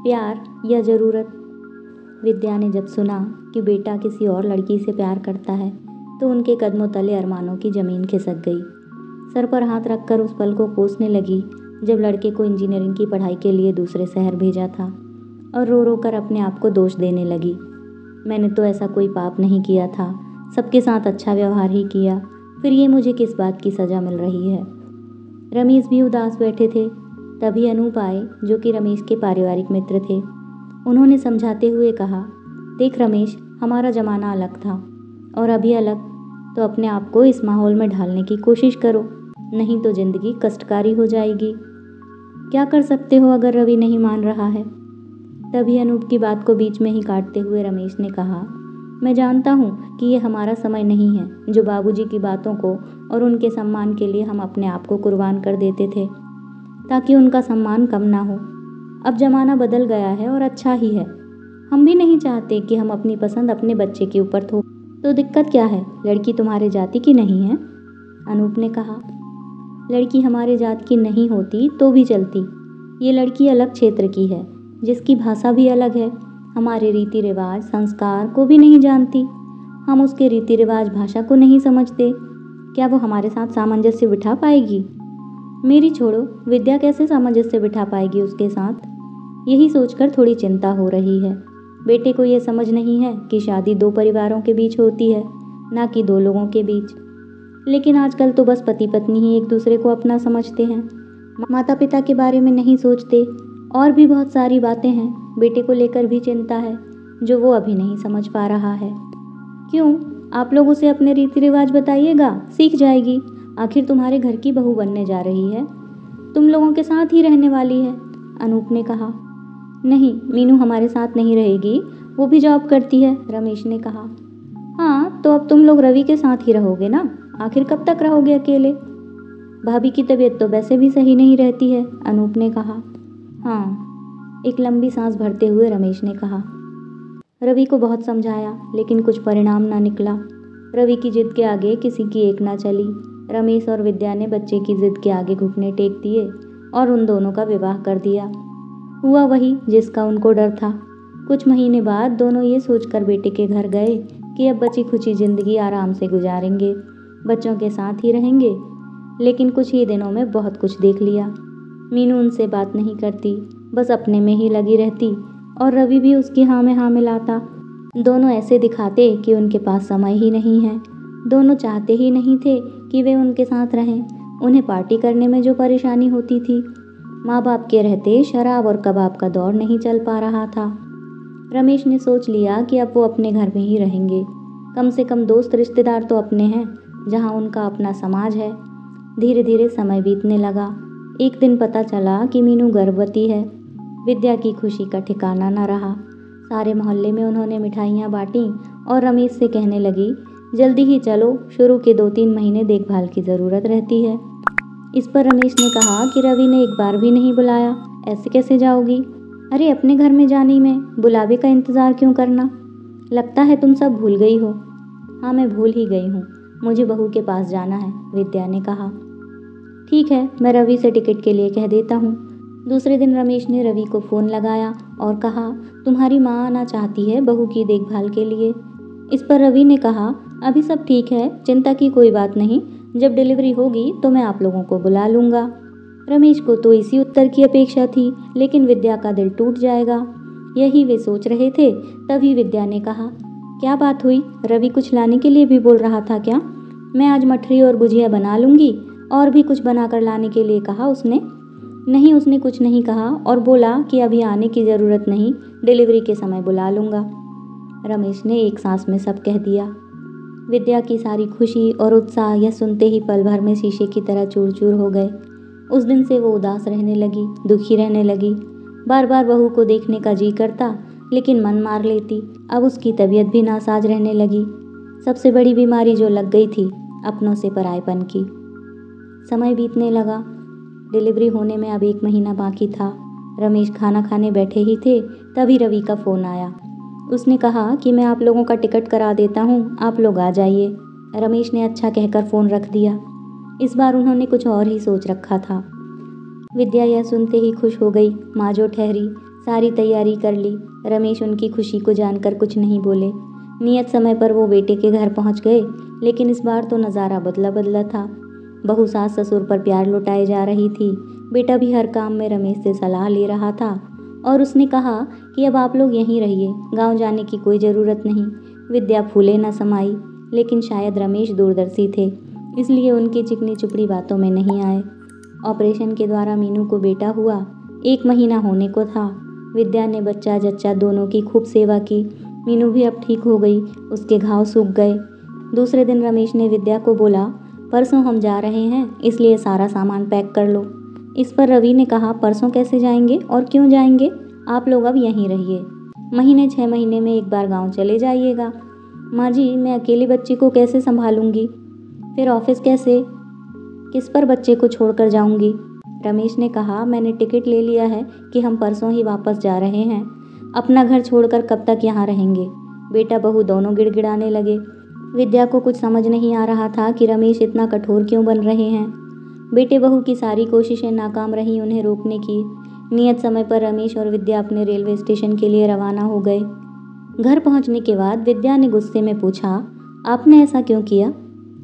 प्यार या ज़रूरत? विद्या ने जब सुना कि बेटा किसी और लड़की से प्यार करता है तो उनके कदमों तले अरमानों की ज़मीन खिसक गई। सर पर हाथ रखकर उस पल को कोसने लगी जब लड़के को इंजीनियरिंग की पढ़ाई के लिए दूसरे शहर भेजा था, और रो रो कर अपने आप को दोष देने लगी। मैंने तो ऐसा कोई पाप नहीं किया था, सबके साथ अच्छा व्यवहार ही किया, फिर ये मुझे किस बात की सज़ा मिल रही है। रमेश भी उदास बैठे थे। तभी अनूप आए, जो कि रमेश के पारिवारिक मित्र थे। उन्होंने समझाते हुए कहा, देख रमेश, हमारा ज़माना अलग था और अभी अलग, तो अपने आप को इस माहौल में ढालने की कोशिश करो, नहीं तो ज़िंदगी कष्टकारी हो जाएगी। क्या कर सकते हो अगर रवि नहीं मान रहा है? तभी अनूप की बात को बीच में ही काटते हुए रमेश ने कहा, मैं जानता हूँ कि ये हमारा समय नहीं है जो बाबूजी की बातों को और उनके सम्मान के लिए हम अपने आप को कुर्बान कर देते थे ताकि उनका सम्मान कम ना हो। अब ज़माना बदल गया है और अच्छा ही है। हम भी नहीं चाहते कि हम अपनी पसंद अपने बच्चे के ऊपर थोप। तो दिक्कत क्या है? लड़की तुम्हारे जाति की नहीं है? अनूप ने कहा, लड़की हमारे जात की नहीं होती तो भी चलती। ये लड़की अलग क्षेत्र की है, जिसकी भाषा भी अलग है, हमारे रीति रिवाज संस्कार को भी नहीं जानती। हम उसके रीति रिवाज भाषा को नहीं समझते। क्या वो हमारे साथ सामंजस्य बिठा पाएगी? मेरी छोड़ो, विद्या कैसे सामंजस्य बिठा पाएगी उसके साथ? यही सोचकर थोड़ी चिंता हो रही है। बेटे को ये समझ नहीं है कि शादी दो परिवारों के बीच होती है, ना कि दो लोगों के बीच। लेकिन आजकल तो बस पति पत्नी ही एक दूसरे को अपना समझते हैं, माता पिता के बारे में नहीं सोचते। और भी बहुत सारी बातें हैं। बेटे को लेकर भी चिंता है, जो वो अभी नहीं समझ पा रहा है। क्यों? आप लोग उसे अपने रीति रिवाज बताइएगा, सीख जाएगी। आखिर तुम्हारे घर की बहू बनने जा रही है, तुम लोगों के साथ ही रहने वाली है। अनूप ने कहा, नहीं, मीनू हमारे साथ नहीं रहेगी, वो भी जॉब करती है, रमेश ने कहा। हाँ, तो अब तुम लोग रवि के साथ ही रहोगे ना? आखिर कब तक रहोगे अकेले? भाभी की तबीयत तो वैसे भी सही नहीं रहती है, अनूप ने कहा। हाँ, एक लंबी सांस भरते हुए रमेश ने कहा। रवि को बहुत समझाया, लेकिन कुछ परिणाम ना निकला। रवि की जिद के आगे किसी की एक ना चली। रमेश और विद्या ने बच्चे की जिद के आगे घुटने टेक दिए और उन दोनों का विवाह कर दिया। हुआ वही जिसका उनको डर था। कुछ महीने बाद दोनों ये सोचकर बेटे के घर गए कि अब बची खुची जिंदगी आराम से गुजारेंगे, बच्चों के साथ ही रहेंगे। लेकिन कुछ ही दिनों में बहुत कुछ देख लिया। मीनू उनसे बात नहीं करती, बस अपने में ही लगी रहती, और रवि भी उसकी हाँ में हाँ मिलाता। दोनों ऐसे दिखाते कि उनके पास समय ही नहीं है। दोनों चाहते ही नहीं थे कि वे उनके साथ रहें। उन्हें पार्टी करने में जो परेशानी होती थी, माँ बाप के रहते शराब और कबाब का दौर नहीं चल पा रहा था। रमेश ने सोच लिया कि अब वो अपने घर में ही रहेंगे। कम से कम दोस्त रिश्तेदार तो अपने हैं, जहाँ उनका अपना समाज है। धीरे धीरे समय बीतने लगा। एक दिन पता चला कि मीनू गर्भवती है। विद्या की खुशी का ठिकाना न रहा। सारे मोहल्ले में उन्होंने मिठाइयाँ बांटी और रमेश से कहने लगी, जल्दी ही चलो, शुरू के 2-3 महीने देखभाल की ज़रूरत रहती है। इस पर रमेश ने कहा कि रवि ने एक बार भी नहीं बुलाया, ऐसे कैसे जाओगी? अरे अपने घर में जाने में बुलावे का इंतज़ार क्यों करना? लगता है तुम सब भूल गई हो। हाँ, मैं भूल ही गई हूँ, मुझे बहू के पास जाना है, विद्या ने कहा। ठीक है, मैं रवि से टिकट के लिए कह देता हूँ। दूसरे दिन रमेश ने रवि को फ़ोन लगाया और कहा, तुम्हारी माँ आना चाहती है बहू की देखभाल के लिए। इस पर रवि ने कहा, अभी सब ठीक है, चिंता की कोई बात नहीं, जब डिलीवरी होगी तो मैं आप लोगों को बुला लूँगा। रमेश को तो इसी उत्तर की अपेक्षा थी, लेकिन विद्या का दिल टूट जाएगा, यही वे सोच रहे थे। तभी विद्या ने कहा, क्या बात हुई? रवि कुछ लाने के लिए भी बोल रहा था क्या? मैं आज मठरी और गुजिया बना लूँगी, और भी कुछ बनाकर लाने के लिए कहा उसने? नहीं, उसने कुछ नहीं कहा और बोला कि अभी आने की ज़रूरत नहीं, डिलीवरी के समय बुला लूँगा। रमेश ने एक सांस में सब कह दिया। विद्या की सारी खुशी और उत्साह यह सुनते ही पल भर में शीशे की तरह चूर चूर हो गए। उस दिन से वो उदास रहने लगी, दुखी रहने लगी। बार बार बहू को देखने का जी करता, लेकिन मन मार लेती। अब उसकी तबीयत भी नासाज रहने लगी। सबसे बड़ी बीमारी जो लग गई थी, अपनों से परायपन की। समय बीतने लगा। डिलीवरी होने में अब 1 महीना बाकी था। रमेश खाना खाने बैठे ही थे, तभी रवि का फ़ोन आया। उसने कहा कि मैं आप लोगों का टिकट करा देता हूँ, आप लोग आ जाइए। रमेश ने अच्छा कहकर फ़ोन रख दिया। इस बार उन्होंने कुछ और ही सोच रखा था। विद्या यह सुनते ही खुश हो गई। माँ जो ठहरी, सारी तैयारी कर ली। रमेश उनकी खुशी को जानकर कुछ नहीं बोले। नियत समय पर वो बेटे के घर पहुंच गए, लेकिन इस बार तो नज़ारा बदला बदला था। बहू सास ससुर पर प्यार लुटाए जा रही थी। बेटा भी हर काम में रमेश से सलाह ले रहा था और उसने कहा कि अब आप लोग यहीं रहिए, गांव जाने की कोई ज़रूरत नहीं। विद्या फूले न समाई, लेकिन शायद रमेश दूरदर्शी थे, इसलिए उनकी चिकनी चुपड़ी बातों में नहीं आए। ऑपरेशन के द्वारा मीनू को बेटा हुआ। 1 महीना होने को था। विद्या ने बच्चा जच्चा दोनों की खूब सेवा की। मीनू भी अब ठीक हो गई, उसके घाव सूख गए। दूसरे दिन रमेश ने विद्या को बोला, परसों हम जा रहे हैं, इसलिए सारा सामान पैक कर लो। इस पर रवि ने कहा, परसों कैसे जाएंगे और क्यों जाएंगे, आप लोग अब यहीं रहिए। महीने 6 महीने में एक बार गांव चले जाइएगा। माँ जी, मैं अकेली बच्ची को कैसे संभालूंगी, फिर ऑफिस कैसे, किस पर बच्चे को छोड़कर जाऊंगी। रमेश ने कहा, मैंने टिकट ले लिया है कि हम परसों ही वापस जा रहे हैं। अपना घर छोड़कर कब तक यहाँ रहेंगे। बेटा बहू दोनों गिड़गिड़ाने लगे। विद्या को कुछ समझ नहीं आ रहा था कि रमेश इतना कठोर क्यों बन रहे हैं। बेटे बहू की सारी कोशिशें नाकाम रहीं उन्हें रोकने की। नियत समय पर रमेश और विद्या अपने रेलवे स्टेशन के लिए रवाना हो गए। घर पहुंचने के बाद विद्या ने गुस्से में पूछा, आपने ऐसा क्यों किया।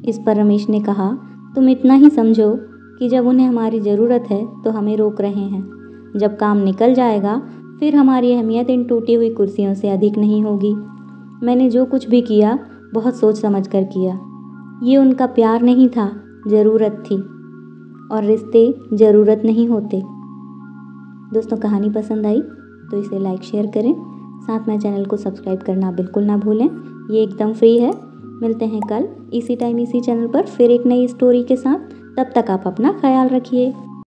इस पर रमेश ने कहा, तुम इतना ही समझो कि जब उन्हें हमारी ज़रूरत है तो हमें रोक रहे हैं। जब काम निकल जाएगा फिर हमारी अहमियत इन टूटी हुई कुर्सियों से अधिक नहीं होगी। मैंने जो कुछ भी किया बहुत सोच समझ कर किया। ये उनका प्यार नहीं था, ज़रूरत थी, और रिश्ते ज़रूरत नहीं होते। दोस्तों, कहानी पसंद आई तो इसे लाइक शेयर करें, साथ में चैनल को सब्सक्राइब करना बिल्कुल ना भूलें। ये एकदम फ्री है। मिलते हैं कल इसी टाइम इसी चैनल पर फिर एक नई स्टोरी के साथ। तब तक आप अपना ख्याल रखिए।